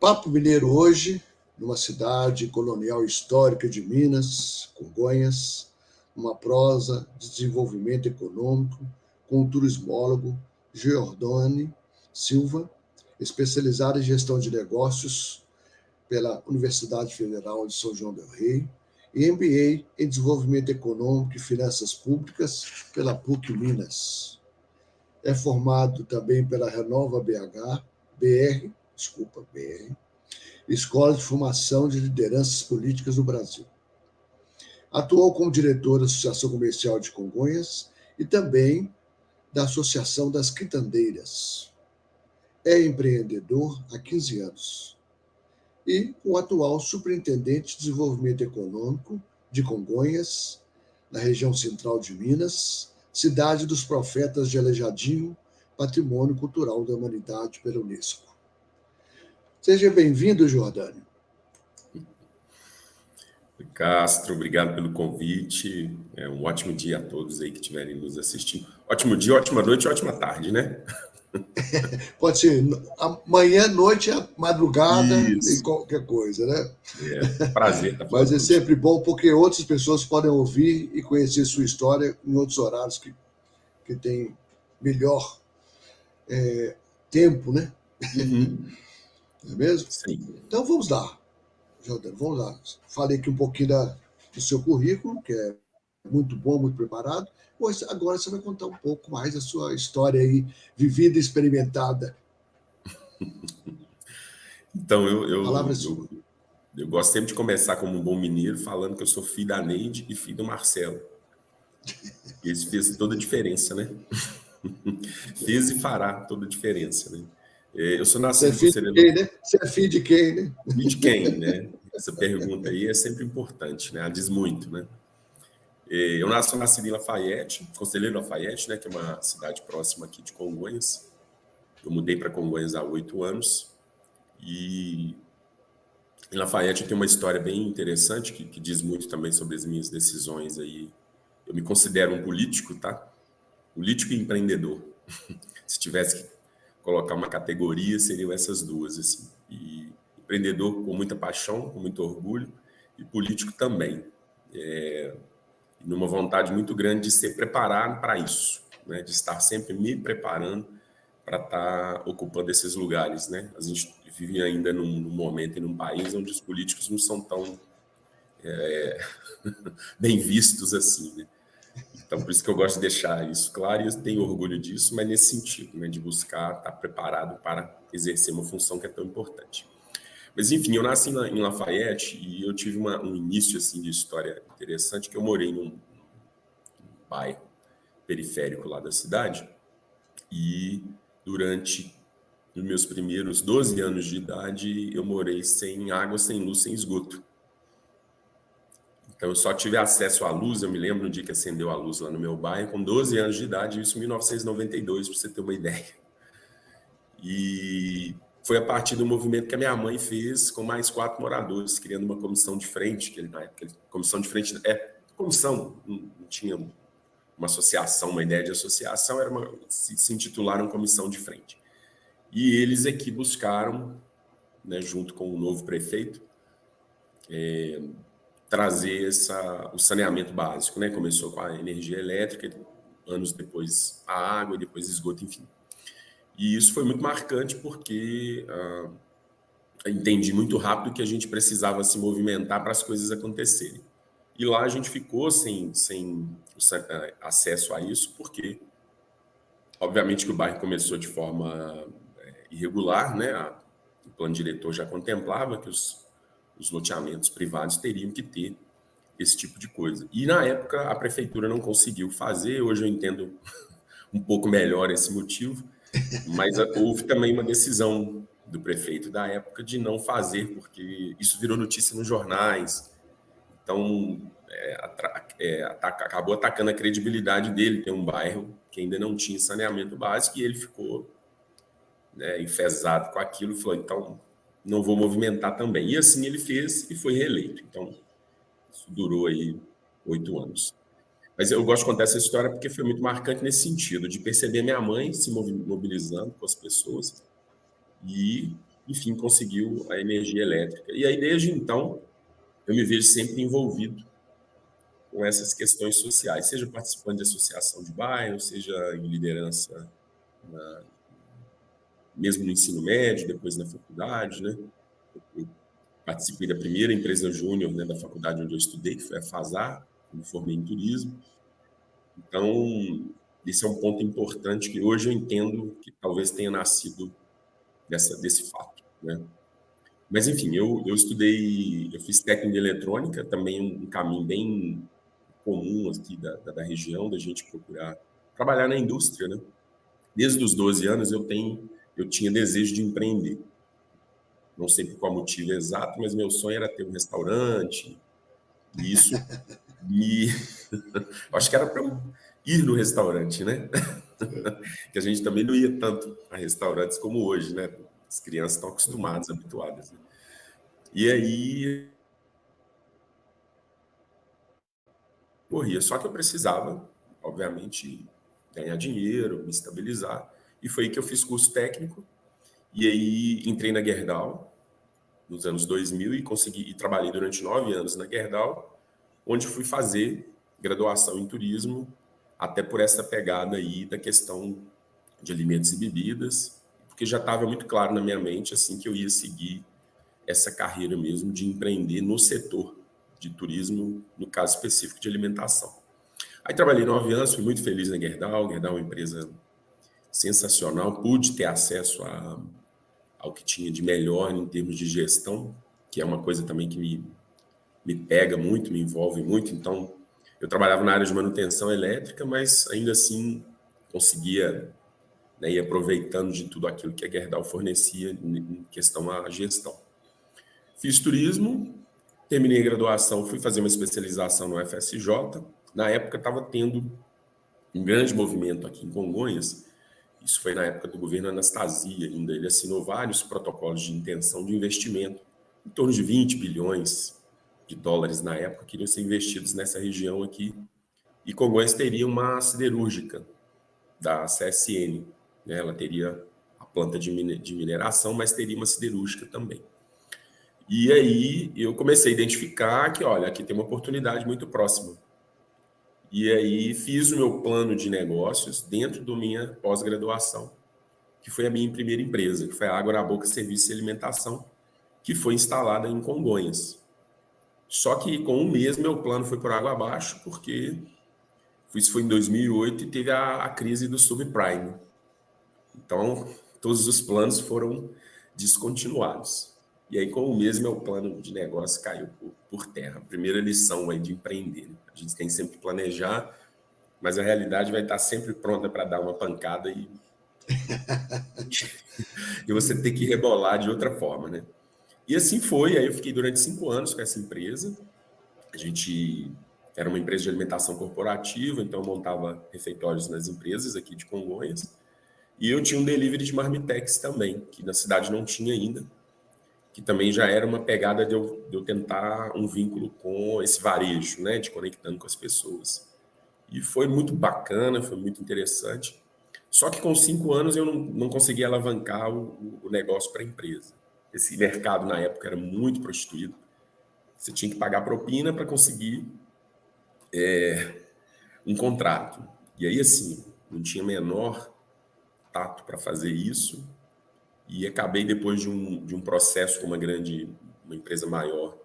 Papo Mineiro hoje, numa cidade colonial histórica de Minas, Congonhas, uma prosa de desenvolvimento econômico com o turismólogo Giordani Silva, especializado em gestão de negócios pela Universidade Federal de São João del Rei e MBA em desenvolvimento econômico e finanças públicas pela PUC Minas. É formado também pela Renova BR, Escola de Formação de Lideranças Políticas do Brasil. Atuou como diretor da Associação Comercial de Congonhas e também da Associação das Quitandeiras. É empreendedor há 15 anos e o atual superintendente de desenvolvimento econômico de Congonhas, na região central de Minas, cidade dos profetas de Aleijadinho, patrimônio cultural da humanidade pela Unesco. Seja bem-vindo, Giordani. Castro, obrigado pelo convite. É um ótimo dia a todos aí que estiverem nos assistindo. Ótimo dia, ótima noite, ótima tarde, né? Pode ser manhã, noite, madrugada, Isso. e qualquer coisa, né? Prazer estar Mas falando. é sempre bom porque outras pessoas podem ouvir e conhecer sua história em outros horários que tem melhor tempo, né? Uhum. Não é mesmo? Sim. Então vamos lá, Jordano, vamos lá. Falei aqui um pouquinho do seu currículo, que é muito bom, muito preparado. Pois agora você vai contar um pouco mais da sua história aí, vivida e experimentada. Então, A palavra é sua. eu gosto sempre de começar como um bom mineiro, falando que eu sou filho da Neide e filho do Marcelo. Isso fez toda a diferença, né? Fez e fará toda a diferença, né? Eu sou nascido em Conselheiro... Né? Você é filho de quem, né? E de quem, né? Essa pergunta aí é sempre importante, né? Ela diz muito, né? Eu nasci em Lafayette, Conselheiro Lafayette, né? Que é uma cidade próxima aqui de Congonhas. Eu mudei para Congonhas há 8 anos. E em Lafayette tem uma história bem interessante que diz muito também sobre as minhas decisões aí. Eu me considero um político, tá? Político e empreendedor. Se tivesse que colocar uma categoria, seriam essas duas, assim. E empreendedor com muita paixão, com muito orgulho, e político também. Numa vontade muito grande de ser preparado para isso, né? De estar sempre me preparando para estar ocupando esses lugares, né? A gente vive ainda num momento e num país onde os políticos não são tão bem vistos assim, né? Então, por isso que eu gosto de deixar isso claro e eu tenho orgulho disso, mas nesse sentido, né? De buscar estar preparado para exercer uma função que é tão importante. Mas, enfim, eu nasci em Lafayette e eu tive um início assim, de história interessante, que eu morei num bairro periférico lá da cidade e durante os meus primeiros 12 anos de idade eu morei sem água, sem luz, sem esgoto. Então eu só tive acesso à luz, eu me lembro no dia que acendeu a luz lá no meu bairro, com 12 anos de idade, isso em 1992, para você ter uma ideia. E foi a partir do movimento que a minha mãe fez com mais 4 moradores, criando uma comissão de frente, que na época, comissão de frente, comissão, não tinha uma associação, uma ideia de associação, se intitularam Comissão de Frente. E eles aqui buscaram, né, junto com o novo prefeito, trazer o saneamento básico, né? Começou com a energia elétrica, anos depois a água, e depois esgoto, enfim. E isso foi muito marcante porque entendi muito rápido que a gente precisava se movimentar para as coisas acontecerem. E lá a gente ficou sem acesso a isso, porque, obviamente, que o bairro começou de forma irregular, né? O plano diretor já contemplava que os loteamentos privados teriam que ter esse tipo de coisa. E, na época, a prefeitura não conseguiu fazer, hoje eu entendo um pouco melhor esse motivo, mas houve também uma decisão do prefeito da época de não fazer, porque isso virou notícia nos jornais. Então, acabou atacando a credibilidade dele. Tem um bairro que ainda não tinha saneamento básico e ele ficou, né, enfesado com aquilo e falou, então, não vou movimentar também. E assim ele fez e foi reeleito. Então, isso durou aí 8 anos. Mas eu gosto de contar essa história porque foi muito marcante nesse sentido, de perceber minha mãe se mobilizando com as pessoas e enfim, conseguiu a energia elétrica. E aí, desde então, eu me vejo sempre envolvido com essas questões sociais, seja participando de associação de bairro, seja em liderança, mesmo no ensino médio, depois na faculdade, né? Eu participei da primeira empresa júnior, né, da faculdade onde eu estudei, que foi a FASAR, me formei em turismo. Então, esse é um ponto importante que hoje eu entendo que talvez tenha nascido desse fato, né? Mas, enfim, eu estudei, eu fiz técnico de eletrônica, também um caminho bem comum aqui da região, da gente procurar trabalhar na indústria, né? Desde os 12 anos eu tinha desejo de empreender. Não sei por qual motivo exato, mas meu sonho era ter um restaurante, e isso me... eu acho que era para eu ir no restaurante, né? Que a gente também não ia tanto a restaurantes como hoje, né? As crianças estão acostumadas, habituadas, né? E aí corria. Só que eu precisava, obviamente, ganhar dinheiro, me estabilizar. E foi aí que eu fiz curso técnico. E aí entrei na Gerdau nos anos 2000 e consegui e trabalhei durante 9 anos na Gerdau, onde fui fazer graduação em turismo, até por essa pegada aí da questão de alimentos e bebidas, porque já estava muito claro na minha mente assim que eu ia seguir essa carreira mesmo de empreender no setor de turismo, no caso específico de alimentação. Aí trabalhei 9 anos, fui muito feliz na Gerdau. Gerdau é uma empresa sensacional, pude ter acesso ao que tinha de melhor em termos de gestão, que é uma coisa também que me pega muito, me envolve muito. Então, eu trabalhava na área de manutenção elétrica, mas ainda assim conseguia, né, ir aproveitando de tudo aquilo que a Gerdau fornecia em questão à gestão. Fiz turismo, terminei a graduação, fui fazer uma especialização no FSJ. Na época estava tendo um grande movimento aqui em Congonhas. Isso foi na época do governo Anastasia ainda. Ele assinou vários protocolos de intenção de investimento, em torno de 20 bilhões de dólares na época, que iriam ser investidos nessa região aqui. E Congonhas teria uma siderúrgica da CSN, né? Ela teria a planta de mineração, mas teria uma siderúrgica também. E aí eu comecei a identificar que, olha, aqui tem uma oportunidade muito próxima. E aí fiz o meu plano de negócios dentro da minha pós-graduação, que foi a minha primeira empresa, que foi a Água na Boca Serviços e Alimentação, que foi instalada em Congonhas. Só que com um mês meu plano foi por água abaixo, porque isso foi em 2008 e teve a crise do subprime. Então, todos os planos foram descontinuados. E aí, com um mês, meu plano de negócio caiu por terra. Primeira lição aí de empreender, né? A gente tem sempre que planejar, mas a realidade vai estar sempre pronta para dar uma pancada e você ter que rebolar de outra forma, né? E assim foi. Aí eu fiquei durante 5 anos com essa empresa. A gente era uma empresa de alimentação corporativa, então eu montava refeitórios nas empresas aqui de Congonhas. E eu tinha um delivery de marmitex também, que na cidade não tinha ainda, que também já era uma pegada de eu tentar um vínculo com esse varejo, né, de conectando com as pessoas. E foi muito bacana, foi muito interessante. Só que com 5 anos eu não conseguia alavancar o negócio para a empresa. Esse mercado na época era muito prostituído. Você tinha que pagar propina para conseguir um contrato. E aí, assim, não tinha menor tato para fazer isso. E acabei, depois de um processo com uma empresa maior,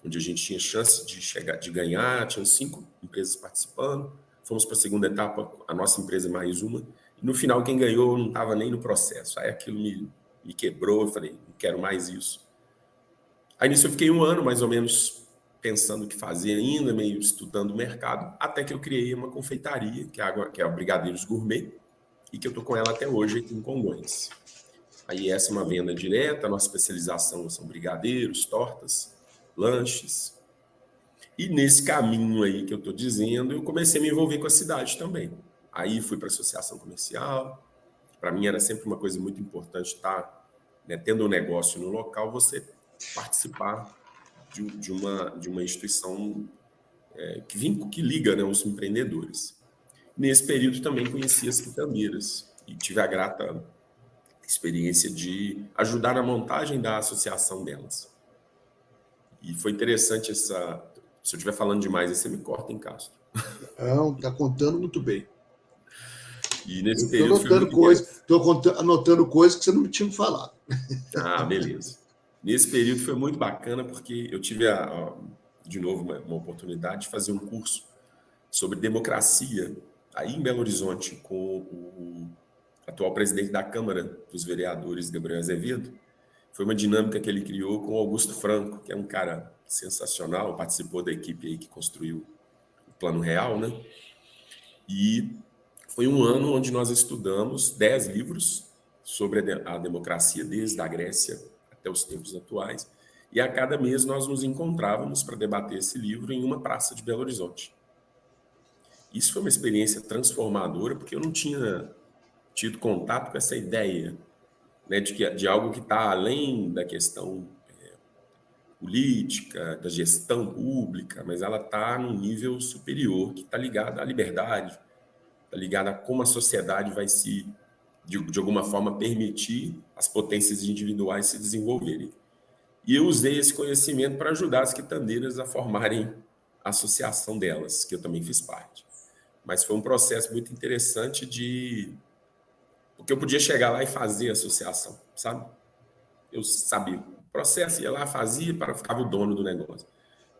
onde a gente tinha chance de ganhar, tinham 5 empresas participando. Fomos para a segunda etapa, a nossa empresa mais uma. E no final, quem ganhou não estava nem no processo. Aí aquilo me quebrou, eu falei, não quero mais isso. Aí nisso eu fiquei 1 ano, mais ou menos, pensando o que fazer ainda, meio estudando o mercado, até que eu criei uma confeitaria, que é a Brigadeiros Gourmet, e que eu estou com ela até hoje aqui em Congonhas. Aí essa é uma venda direta, a nossa especialização são brigadeiros, tortas, lanches. E nesse caminho aí que eu estou dizendo, eu comecei a me envolver com a cidade também. Aí fui para a associação comercial. Para mim era sempre uma coisa muito importante estar, né, tendo um negócio no local, você participar de uma instituição que liga, né, os empreendedores. Nesse período também conheci as quitandeiras e tive a grata experiência de ajudar na montagem da associação delas. E foi interessante essa... Se eu estiver falando demais, aí você me corta, hein, Castro? Não, está contando muito bem. E nesse Eu estou período foi anotando muito coisas, interessante. estou anotando coisas que você não me tinha falado. Ah, beleza. Nesse período foi muito bacana porque eu tive, de novo, uma oportunidade de fazer um curso sobre democracia aí em Belo Horizonte com o atual presidente da Câmara dos Vereadores, Gabriel Azevedo. Foi uma dinâmica que ele criou com o Augusto Franco, que é um cara sensacional, participou da equipe aí que construiu o Plano Real, né? E foi um ano onde nós estudamos 10 livros sobre a democracia, desde a Grécia até os tempos atuais, e a cada mês nós nos encontrávamos para debater esse livro em uma praça de Belo Horizonte. Isso foi uma experiência transformadora, porque eu não tinha tido contato com essa ideia, né, de algo que está além da questão política, da gestão pública, mas ela está num nível superior, que está ligada à liberdade, está ligada a como a sociedade vai se, de alguma forma, permitir as potências individuais se desenvolverem. E eu usei esse conhecimento para ajudar as quitandeiras a formarem a associação delas, que eu também fiz parte. Mas foi um processo muito interessante porque eu podia chegar lá e fazer a associação, sabe? Eu sabia o processo, ia lá, fazia, para ficava o dono do negócio.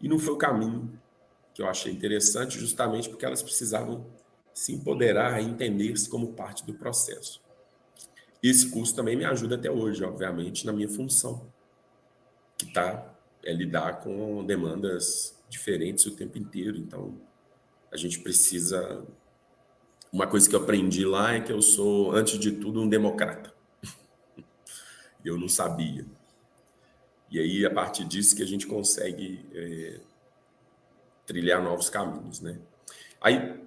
E não foi o caminho que eu achei interessante, justamente porque elas precisavam se empoderar e entender-se como parte do processo. Esse curso também me ajuda até hoje, obviamente, na minha função, que é lidar com demandas diferentes o tempo inteiro. Então, a gente precisa... Uma coisa que eu aprendi lá é que eu sou, antes de tudo, um democrata. Eu não sabia. E aí, a partir disso, que a gente consegue trilhar novos caminhos, né? Aí,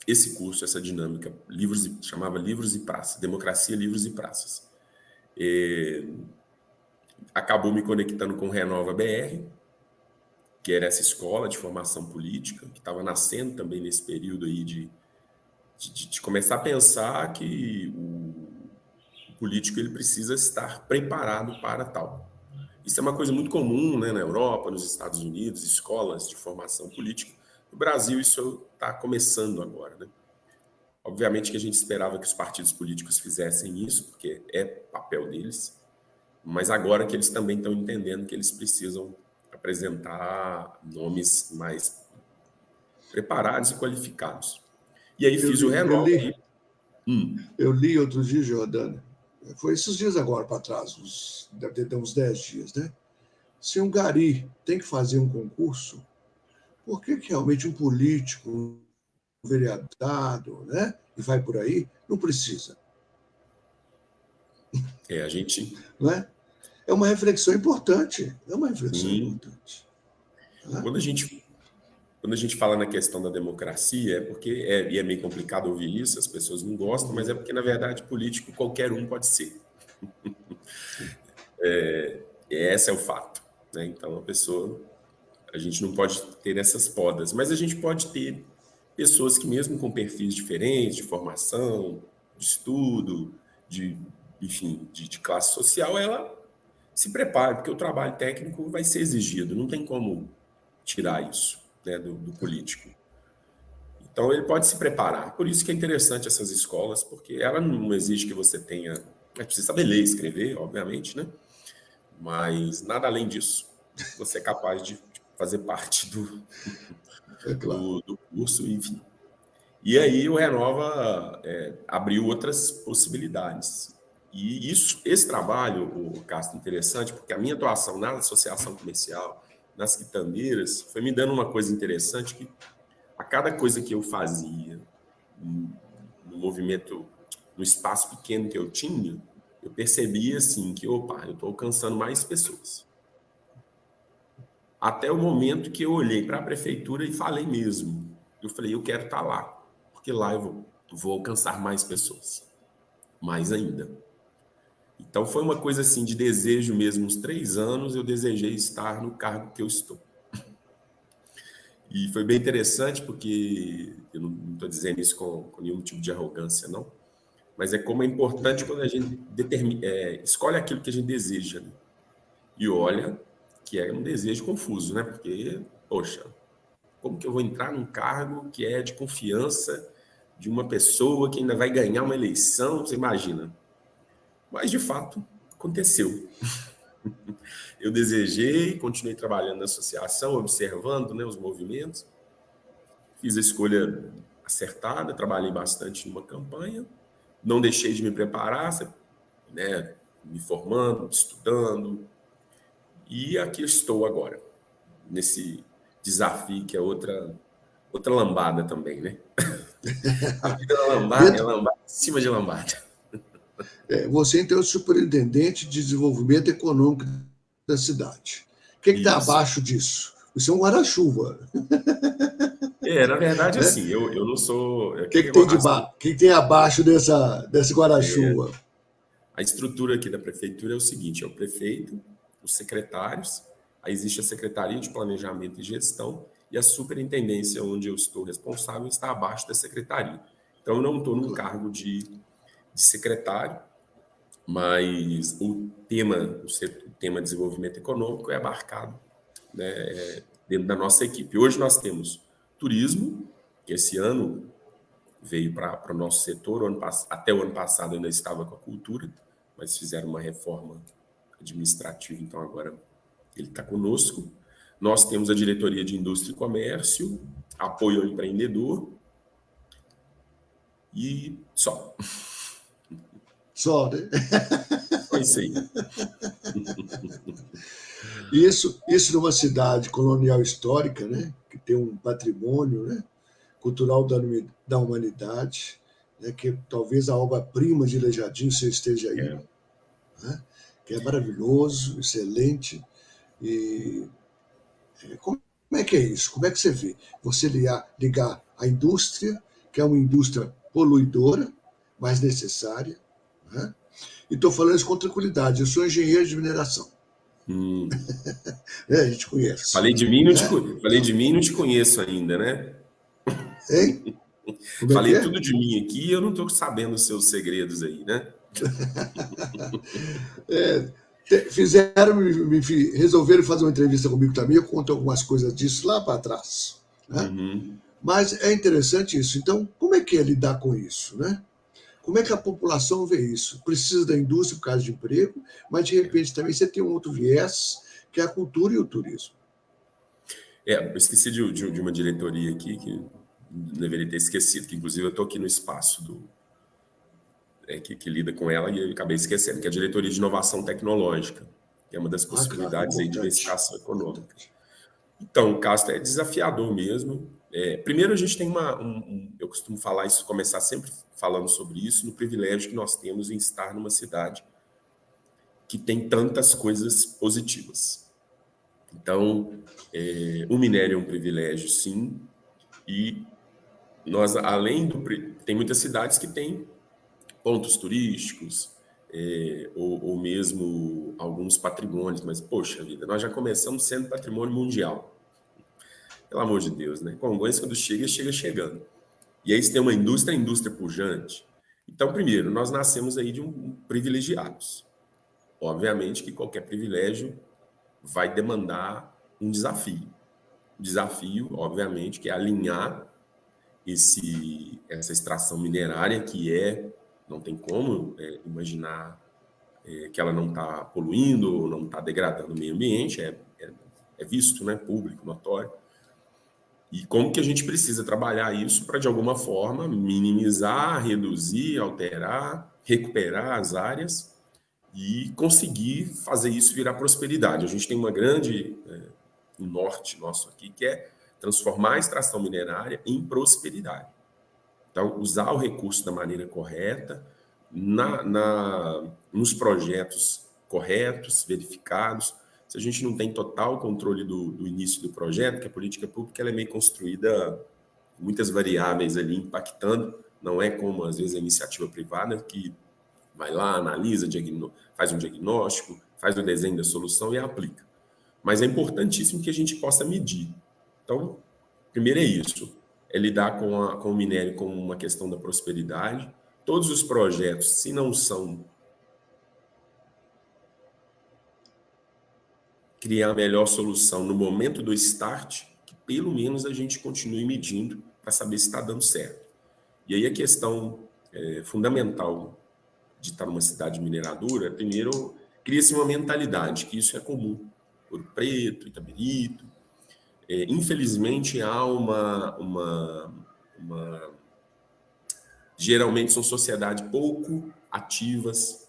esse curso, essa dinâmica, chamava Livros e Praças, Democracia, Livros e Praças. Acabou me conectando com o Renova BR, que era essa escola de formação política, que estava nascendo também nesse período aí de começar a pensar que o político ele precisa estar preparado para tal. Isso é uma coisa muito comum, né, na Europa, nos Estados Unidos, escolas de formação política. No Brasil, isso está começando agora, né? Obviamente que a gente esperava que os partidos políticos fizessem isso, porque é papel deles, mas agora que eles também estão entendendo que eles precisam apresentar nomes mais preparados e qualificados. E aí fiz o Renova. Eu li outro dia, Jordânia, foi esses dias agora para trás, deve ter uns 10 dias, né? Se um gari tem que fazer um concurso, por que realmente um político, um vereador, né? E vai por aí, não precisa? A gente... Não é? É uma reflexão importante. É uma reflexão importante. Né? Quando a gente fala na questão da democracia, é porque e é meio complicado ouvir isso, as pessoas não gostam, mas é porque, na verdade, político qualquer um pode ser. Esse é o fato. Né? Então, a gente não pode ter essas podas, mas a gente pode ter pessoas que, mesmo com perfis diferentes, de formação, de estudo, enfim, de classe social, ela se prepara, porque o trabalho técnico vai ser exigido, não tem como tirar isso, né, do político. Então, ele pode se preparar. Por isso que é interessante essas escolas, porque ela não exige que você tenha... precisa saber ler e escrever, obviamente, né? Mas nada além disso. Você é capaz de fazer parte do curso, enfim. E aí o Renova abriu outras possibilidades. E esse trabalho, o Castro, interessante, porque a minha atuação na associação comercial, nas quitandeiras, foi me dando uma coisa interessante, que a cada coisa que eu fazia no movimento, no espaço pequeno que eu tinha, eu percebia assim que, opa, eu estou alcançando mais pessoas. Até o momento que eu olhei para a prefeitura e falei mesmo. Eu falei, eu quero estar lá, porque lá eu vou alcançar mais pessoas. Mais ainda. Então foi uma coisa assim de desejo mesmo. Uns 3 anos eu desejei estar no cargo que eu estou. E foi bem interessante porque eu não estou dizendo isso com nenhum tipo de arrogância, não. Mas é como é importante quando a gente escolhe aquilo que a gente deseja, né? E olha que é um desejo confuso, né? Porque, poxa, como que eu vou entrar num cargo que é de confiança de uma pessoa que ainda vai ganhar uma eleição? Você imagina? Mas, de fato, aconteceu. Eu desejei, continuei trabalhando na associação, observando, né, os movimentos, fiz a escolha acertada, trabalhei bastante numa campanha, não deixei de me preparar, né, me formando, estudando, e aqui estou agora, nesse desafio que é outra lambada também, né? A vida é Dentro, lambada em cima de lambada. você então é o superintendente de desenvolvimento econômico da cidade. O que está Isso. abaixo disso? Isso é um guarda-chuva. Na verdade, Né? assim, eu não sou. O que, que tem que tem abaixo desse guarda-chuva? A estrutura aqui da prefeitura é o seguinte: é o prefeito, os secretários, aí existe a Secretaria de Planejamento e Gestão e a superintendência, onde eu estou responsável, está abaixo da secretaria. Então, eu não estou num cargo de secretário, mas o tema desenvolvimento econômico é abarcado, né, dentro da nossa equipe. Hoje nós temos turismo, que esse ano veio para o nosso setor, até o ano passado ainda estava com a cultura, mas fizeram uma reforma administrativa, então agora ele está conosco. Nós temos a diretoria de indústria e comércio, apoio ao empreendedor e só. Só, né? Só isso aí. Isso numa cidade colonial histórica, né? Que tem um patrimônio, né? Cultural da humanidade, né? Que talvez a obra-prima de Aleijadinho você esteja aí, né? Que é maravilhoso, excelente. E como é que é isso? Como é que você vê? Você ligar a indústria, que é uma indústria poluidora, mas necessária, né? E estou falando isso com tranquilidade. Eu sou engenheiro de mineração. A gente conhece. Né? Falei de mim, não te conheço ainda, né? Hein? Como é que Falei é? tudo de mim aqui e eu não estou sabendo os seus segredos aí, né? Resolveram fazer uma entrevista comigo também, eu conto algumas coisas disso lá para trás. Né? Uhum. Mas é interessante isso. Então, como é que é lidar com isso? Né? Como é que a população vê isso? Precisa da indústria por causa de emprego, mas de repente também você tem um outro viés, que é a cultura e o turismo. Eu esqueci de uma diretoria aqui que deveria ter esquecido, que inclusive eu estou aqui no espaço que lida com ela e eu acabei esquecendo, que é a diretoria de inovação tecnológica, que é uma das Claro, possibilidades aí de importante. diversificação econômica. Importante. Então, Castro, é desafiador mesmo. Primeiro, a gente tem eu costumo falar isso, começar sempre falando sobre isso, no privilégio que nós temos em estar numa cidade que tem tantas coisas positivas. Então, o minério é um privilégio, sim, e nós, tem muitas cidades que têm pontos turísticos, ou mesmo alguns patrimônios, mas, poxa vida, nós já começamos sendo patrimônio mundial. Pelo amor de Deus, né? Congonhas, quando chega chegando. E aí você tem uma indústria, a indústria pujante. Então, primeiro, nós nascemos aí de privilegiados. Obviamente que qualquer privilégio vai demandar um desafio. O desafio, obviamente, que é alinhar essa extração minerária não tem como imaginar que ela não está poluindo, não está degradando o meio ambiente, é visto, né, público, notório. E como que a gente precisa trabalhar isso para, de alguma forma, minimizar, reduzir, alterar, recuperar as áreas e conseguir fazer isso virar prosperidade. A gente tem um norte nosso aqui, que é transformar a extração minerária em prosperidade. Então, usar o recurso da maneira correta, nos projetos corretos, verificados. Se a gente não tem total controle do início do projeto, que a política pública ela é meio construída com muitas variáveis ali impactando, não é como, às vezes, a iniciativa privada, que vai lá, analisa, faz um diagnóstico, faz o desenho da solução e aplica. Mas é importantíssimo que a gente possa medir. Então, primeiro é isso, é lidar com o minério como uma questão da prosperidade. Todos os projetos, se não são criar a melhor solução no momento do start, que pelo menos a gente continue medindo para saber se está dando certo. E aí a questão fundamental de estar numa cidade mineradora, primeiro, cria-se uma mentalidade, que isso é comum. Ouro Preto, Itabirito. Infelizmente, há geralmente são sociedades pouco ativas,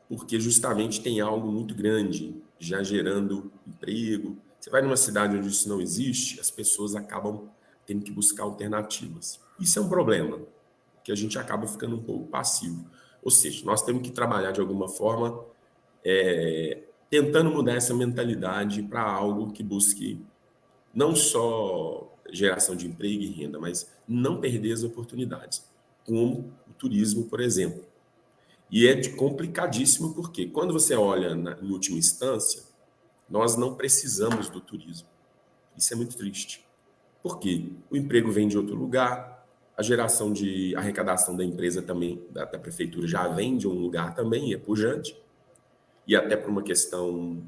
porque justamente tem algo muito grande já gerando emprego. Você vai numa cidade onde isso não existe, as pessoas acabam tendo que buscar alternativas. Isso é um problema, que a gente acaba ficando um pouco passivo. Ou seja, nós temos que trabalhar de alguma forma tentando mudar essa mentalidade para algo que busque não só geração de emprego e renda, mas não perder as oportunidades, como o turismo, por exemplo. E é complicadíssimo porque quando você olha em última instância, nós não precisamos do turismo. Isso é muito triste. Por quê? O emprego vem de outro lugar, a geração de arrecadação da empresa também, da prefeitura, já vem de um lugar também, é pujante. E até por uma questão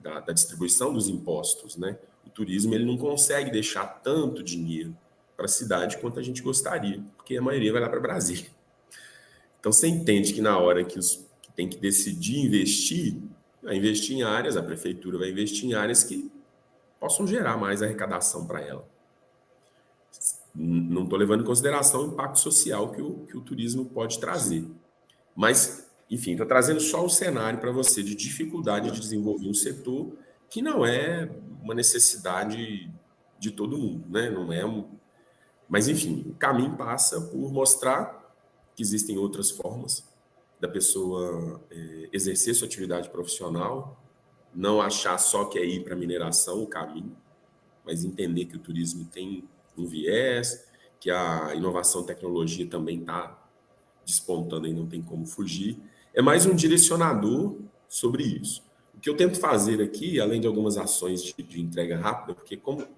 da distribuição dos impostos, né? O turismo ele não consegue deixar tanto dinheiro para a cidade quanto a gente gostaria, porque a maioria vai lá para Brasília. Então, você entende que na hora que tem que decidir investir, vai investir em áreas, a prefeitura vai investir em áreas que possam gerar mais arrecadação para ela. Não estou levando em consideração o impacto social que o turismo pode trazer. Mas, enfim, estou trazendo só um cenário para você de dificuldade de desenvolver um setor que não é uma necessidade de todo mundo, né? Não é Mas, enfim, o caminho passa por mostrar que existem outras formas da pessoa exercer sua atividade profissional, não achar só que é ir para a mineração o caminho, mas entender que o turismo tem um viés, que a inovação e tecnologia também está despontando e não tem como fugir. É mais um direcionador sobre isso. O que eu tento fazer aqui, além de algumas ações de entrega rápida, porque como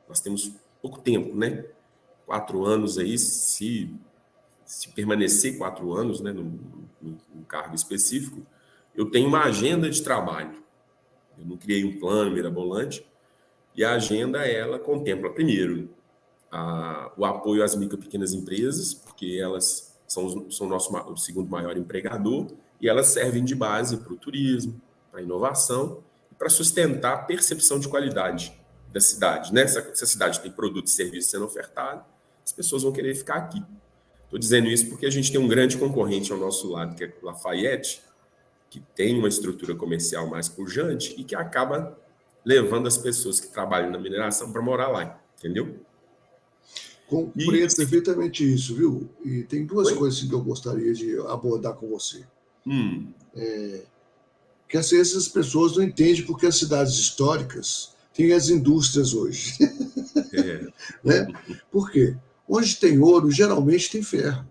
nós temos pouco tempo, né? 4 anos aí, se permanecer 4 anos, né, num cargo específico, eu tenho uma agenda de trabalho. Eu não criei um plano mirabolante, e a agenda, ela contempla, primeiro, o apoio às micro e pequenas empresas, porque elas são o segundo maior empregador, e elas servem de base para o turismo, para a inovação, e para sustentar a percepção de qualidade da cidade, né? Se a cidade tem produtos e serviços sendo ofertados, as pessoas vão querer ficar aqui. Estou dizendo isso porque a gente tem um grande concorrente ao nosso lado, que é o Lafayette, que tem uma estrutura comercial mais pujante e que acaba levando as pessoas que trabalham na mineração para morar lá, entendeu? Compreendo perfeitamente isso, viu? E tem duas coisas que eu gostaria de abordar com você. Que às vezes as pessoas não entendem porque as cidades históricas têm as indústrias hoje. Né? Por quê? Onde tem ouro, geralmente tem ferro.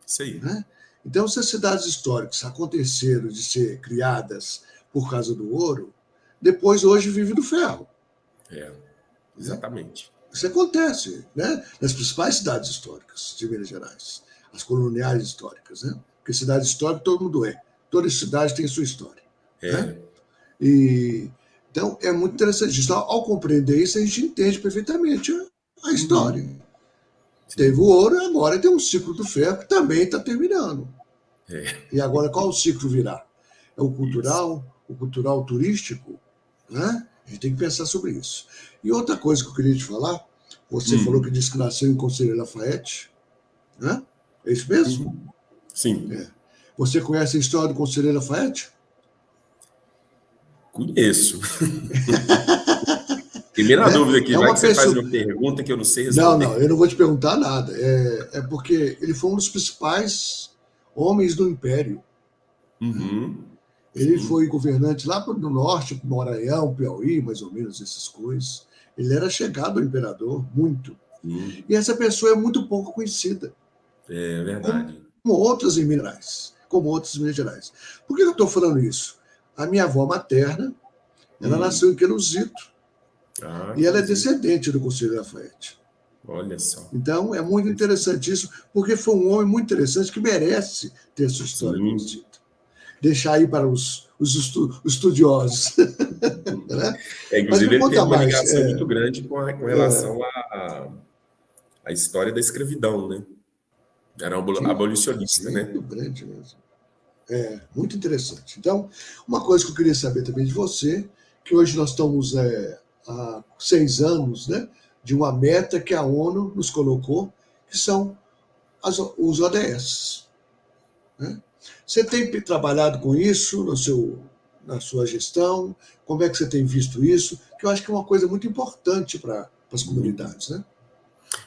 Isso aí. Né? Então, se as cidades históricas aconteceram de ser criadas por causa do ouro, depois hoje vive do ferro. Exatamente. Isso acontece, né? Nas principais cidades históricas de Minas Gerais, as coloniais históricas, né? Porque cidade histórica todo mundo é. Toda cidade tem sua história. Né? Então, é muito interessante isso. Ao compreender isso, a gente entende perfeitamente a história. Teve o ouro, agora tem um ciclo do ferro que também está terminando. E agora qual o ciclo virá? É o cultural turístico? Né? A gente tem que pensar sobre isso. E outra coisa que eu queria te falar, você falou que disse que nasceu em Conselheiro Lafayette, né? É isso mesmo? Sim. Você conhece a história do Conselheiro Lafayette? Conheço. Primeira dúvida aqui, vai que você faz uma pergunta que eu não sei responder. Não, eu não vou te perguntar nada. É porque ele foi um dos principais homens do Império. Ele foi governante lá no norte, Maranhão, Piauí, mais ou menos, essas coisas. Ele era chegado ao imperador, muito. E essa pessoa é muito pouco conhecida. É verdade. Como outras em Minas Gerais. Por que eu estou falando isso? A minha avó materna, ela nasceu em Queluzito. E ela é inclusive, descendente do Conselho Lafayette. olha só. Então, é muito interessante isso, porque foi um homem muito interessante que merece ter sua história Sim. conhecida. Deixar aí para os estudiosos. Né? Mas me Inclusive, ele teve conta uma mais. ligação muito grande com relação à história da escravidão, né? Era um Sim, abolicionista, sim, né? grande mesmo. Muito interessante. Então, uma coisa que eu queria saber também de você, que hoje nós estamos há 6 anos, né, de uma meta que a ONU nos colocou, que são os ODS. Né? Você tem trabalhado com isso na sua gestão? Como é que você tem visto isso? Que eu acho que é uma coisa muito importante para as Muito. comunidades. Né?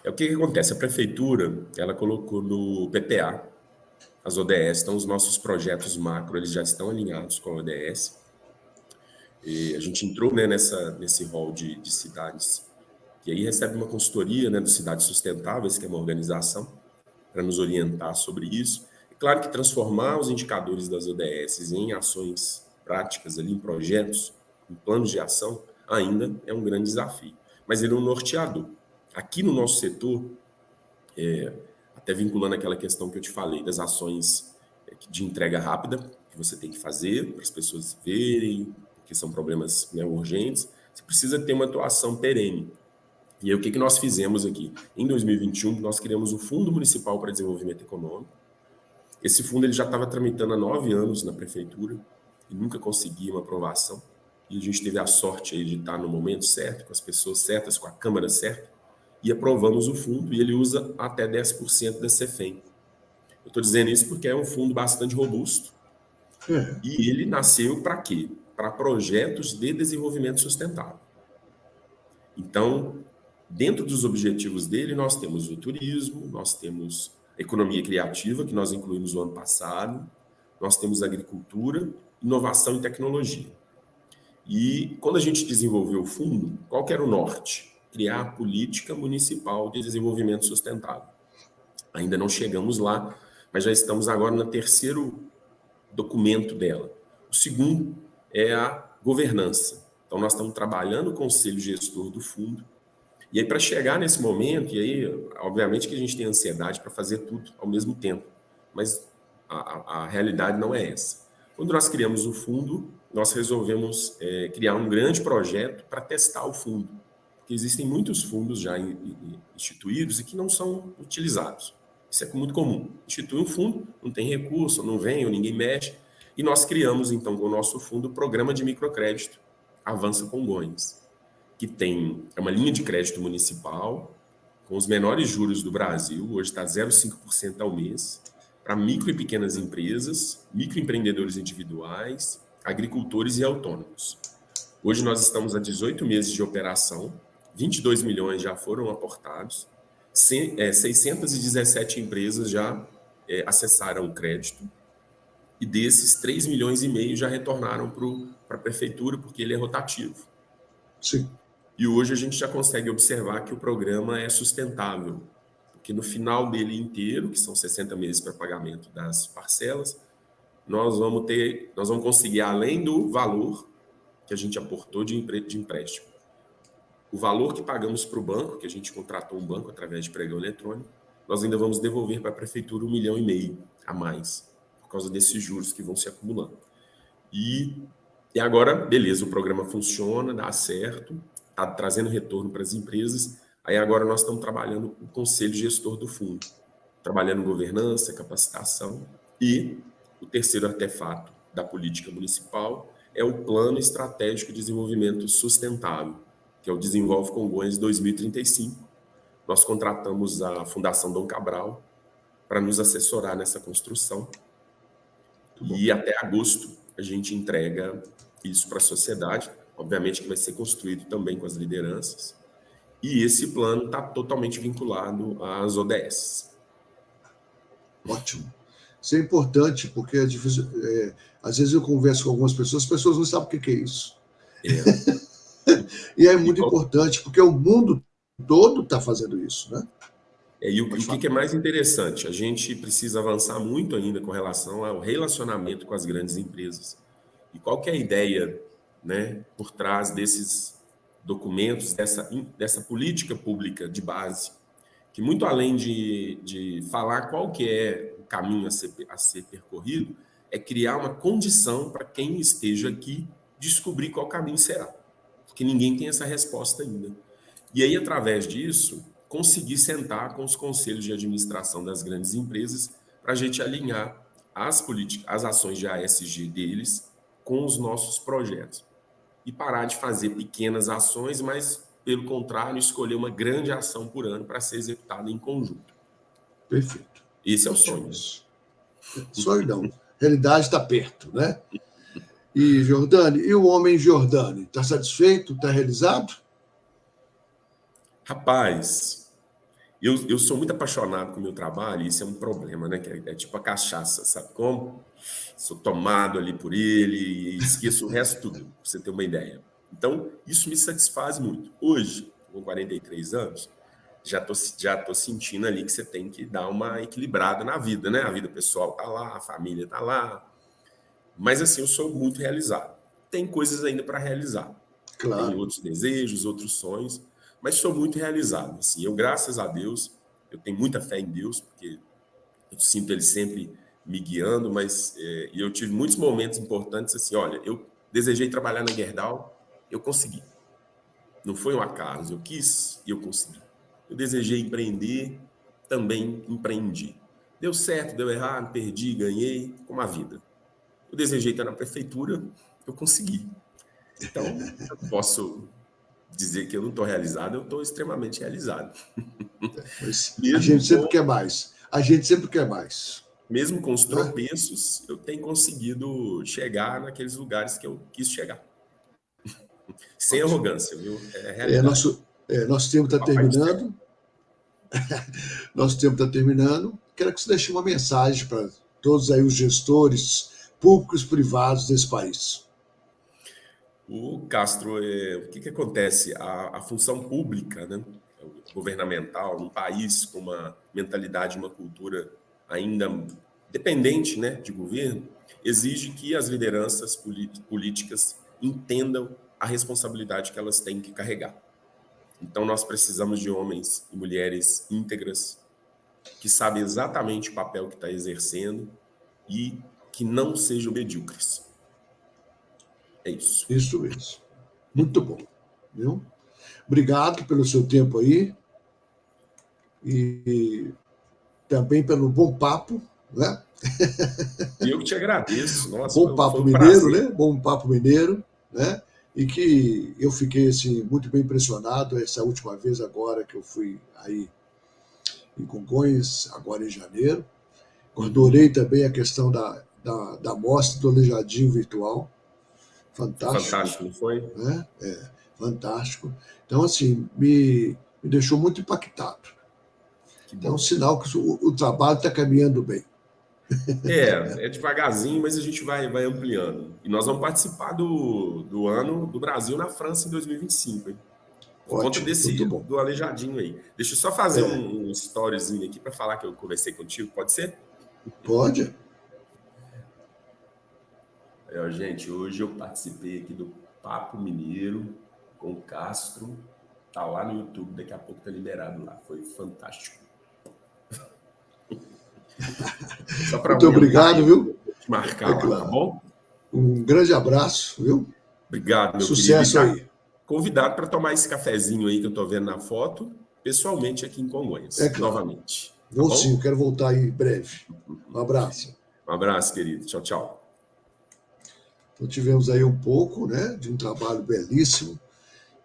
O que acontece? A prefeitura, ela colocou no PPA as ODS, então os nossos projetos macro, eles já estão alinhados com a ODS. E a gente entrou, né, nesse rol de cidades, que aí recebe uma consultoria, né, do Cidades Sustentáveis, que é uma organização, para nos orientar sobre isso. É claro que transformar os indicadores das ODS em ações práticas, ali, em projetos, em planos de ação, ainda é um grande desafio. Mas ele é um norteador. Aqui no nosso setor, até vinculando aquela questão que eu te falei, das ações de entrega rápida, que você tem que fazer para as pessoas verem, porque são problemas, né, urgentes, você precisa ter uma atuação perene. E aí, o que nós fizemos aqui? Em 2021, nós criamos o Fundo Municipal para Desenvolvimento Econômico. Esse fundo ele já estava tramitando há 9 anos na prefeitura e nunca conseguia uma aprovação. E a gente teve a sorte aí de estar no momento certo, com as pessoas certas, com a Câmara certa, e aprovamos o fundo, e ele usa até 10% da CEFEM. Eu estou dizendo isso porque é um fundo bastante robusto, É, e ele nasceu para quê? Para projetos de desenvolvimento sustentável. Então, dentro dos objetivos dele, nós temos o turismo, nós temos a economia criativa, que nós incluímos no ano passado, nós temos a agricultura, inovação e tecnologia. E quando a gente desenvolveu o fundo, qual que era o norte? Criar a política municipal de desenvolvimento sustentável. Ainda não chegamos lá, mas já estamos agora no terceiro documento dela. O segundo é a governança. Então, nós estamos trabalhando o conselho gestor do fundo. E aí, para chegar nesse momento, e aí, obviamente que a gente tem ansiedade para fazer tudo ao mesmo tempo, mas a realidade não é essa. Quando nós criamos o fundo, nós resolvemos criar um grande projeto para testar o fundo, porque existem muitos fundos já instituídos e que não são utilizados. Isso é muito comum. Institui um fundo, não tem recurso, não vem, ou ninguém mexe, e nós criamos, então, com o nosso fundo, o Programa de Microcrédito Avança Congonhas, que é uma linha de crédito municipal com os menores juros do Brasil, hoje está 0,5% ao mês, para micro e pequenas empresas, microempreendedores individuais, agricultores e autônomos. Hoje nós estamos há 18 meses de operação, 22 milhões já foram aportados, 617 empresas já acessaram o crédito, e desses 3 milhões e meio já retornaram para a prefeitura, porque ele é rotativo. sim. E hoje a gente já consegue observar que o programa é sustentável, porque no final dele inteiro, que são 60 meses para pagamento das parcelas, nós vamos conseguir, além do valor que a gente aportou de empréstimo, o valor que pagamos para o banco, que a gente contratou um banco através de pregão eletrônico, nós ainda vamos devolver para a prefeitura 1,5 milhão a mais, por causa desses juros que vão se acumulando. E agora, beleza, o programa funciona, dá certo, está trazendo retorno para as empresas. Aí agora nós estamos trabalhando o conselho gestor do fundo, trabalhando governança, capacitação. E o terceiro artefato da política municipal é o Plano Estratégico de Desenvolvimento Sustentável, que é o Desenvolve Congonhas 2035. Nós contratamos a Fundação Dom Cabral para nos assessorar nessa construção. E até agosto a gente entrega isso para a sociedade. Obviamente que vai ser construído também com as lideranças. E esse plano está totalmente vinculado às ODS. Ótimo. Isso é importante, porque é difícil. Às vezes eu converso com algumas pessoas, as pessoas não sabem o que é isso. É. E é E, muito importante, porque o mundo todo está fazendo isso. Né? o que é mais interessante? A gente precisa avançar muito ainda com relação ao relacionamento com as grandes empresas. E qual que é a ideia, né, por trás documentos dessa política pública de base, que muito além de falar qual que é o caminho a ser percorrido, é criar uma condição para quem esteja aqui descobrir qual caminho será, porque ninguém tem essa resposta ainda. E aí, através disso, conseguir sentar com os conselhos de administração das grandes empresas para a gente alinhar as ações de ASG deles com os nossos projetos. E parar de fazer pequenas ações, mas, pelo contrário, escolher uma grande ação por ano para ser executada em conjunto. Perfeito. Esse é o sonho. Sonho não. Realidade está perto, né? E, Jordani, e o homem Jordani? Está satisfeito? Está realizado? Rapaz, eu sou muito apaixonado com o meu trabalho, e isso é um problema, né? Que é tipo a cachaça, sabe como? Sou tomado ali por ele e esqueço o resto tudo, para você ter uma ideia. Então, isso me satisfaz muito. Hoje, com 43 anos, já tô sentindo ali que você tem que dar uma equilibrada na vida, né? A vida pessoal tá lá, a família tá lá. Mas, assim, eu sou muito realizado. Tem coisas ainda para realizar. Claro. Tem outros desejos, outros sonhos, mas sou muito realizado. Assim, eu, graças a Deus, eu tenho muita fé em Deus, porque eu sinto Ele sempre me guiando, mas e eu tive muitos momentos importantes assim, olha, eu desejei trabalhar na Gerdau, eu consegui. Não foi um acaso, eu quis e eu consegui. Eu desejei empreender, também empreendi. Deu certo, deu errado, perdi, ganhei, como a vida. Eu desejei estar na prefeitura, eu consegui. Então, eu posso dizer que eu não estou realizado, eu estou extremamente realizado. Mas a gente sempre quer mais. A gente sempre quer mais. Mesmo com os tropeços, eu tenho conseguido chegar naqueles lugares que eu quis chegar. Sem arrogância, viu? Nosso tempo está terminando. Nosso tempo está terminando. Quero que você deixe uma mensagem para todos aí os gestores públicos e privados desse país. O Castro, o que acontece? A função pública, né, governamental, num país com uma mentalidade, uma cultura ainda dependente, né, de governo, exige que as lideranças políticas entendam a responsabilidade que elas têm que carregar. Então, nós precisamos de homens e mulheres íntegras, que sabem exatamente o papel que está exercendo e que não sejam medíocres. É isso. Isso mesmo. Muito bom. Viu? Obrigado pelo seu tempo aí e também pelo bom papo, né? E eu que te agradeço. Nossa, bom papo mineiro, né? Bom papo mineiro, né? E que eu fiquei assim muito bem impressionado essa última vez agora que eu fui aí em Congonhas, agora em janeiro. Adorei também a questão da mostra do Aleijadinho virtual. Fantástico. Fantástico, não foi? Né? Fantástico. Então, assim, me deixou muito impactado. É um sinal que o trabalho está caminhando bem. É devagarzinho, mas a gente vai ampliando. E nós vamos participar do ano do Brasil na França em 2025, hein? Por conta do Aleijadinho aí. Deixa eu só fazer um storyzinho aqui para falar que eu conversei contigo, pode ser? Pode. Gente, hoje eu participei aqui do Papo Mineiro com o Castro. Tá lá no YouTube, daqui a pouco tá liberado lá. Foi fantástico. Muito obrigado, viu? Marcar, tá bom? Um grande abraço, viu? Obrigado, meu Sucesso querido. aí. Convidado para tomar esse cafezinho aí que eu tô vendo na foto, pessoalmente aqui em Congonhas, novamente. Vou sim, quero voltar aí em breve. Um abraço. Um abraço, querido. Tchau, tchau. Então tivemos aí um pouco, né, de um trabalho belíssimo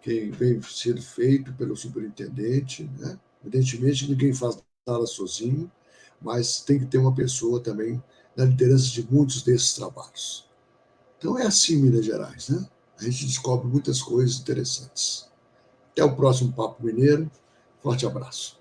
que vem sendo feito pelo superintendente, né? Evidentemente, ninguém faz nada sozinho, mas tem que ter uma pessoa também na liderança de muitos desses trabalhos. Então é assim em Minas Gerais, né? A gente descobre muitas coisas interessantes. Até o próximo Papo Mineiro. Forte abraço.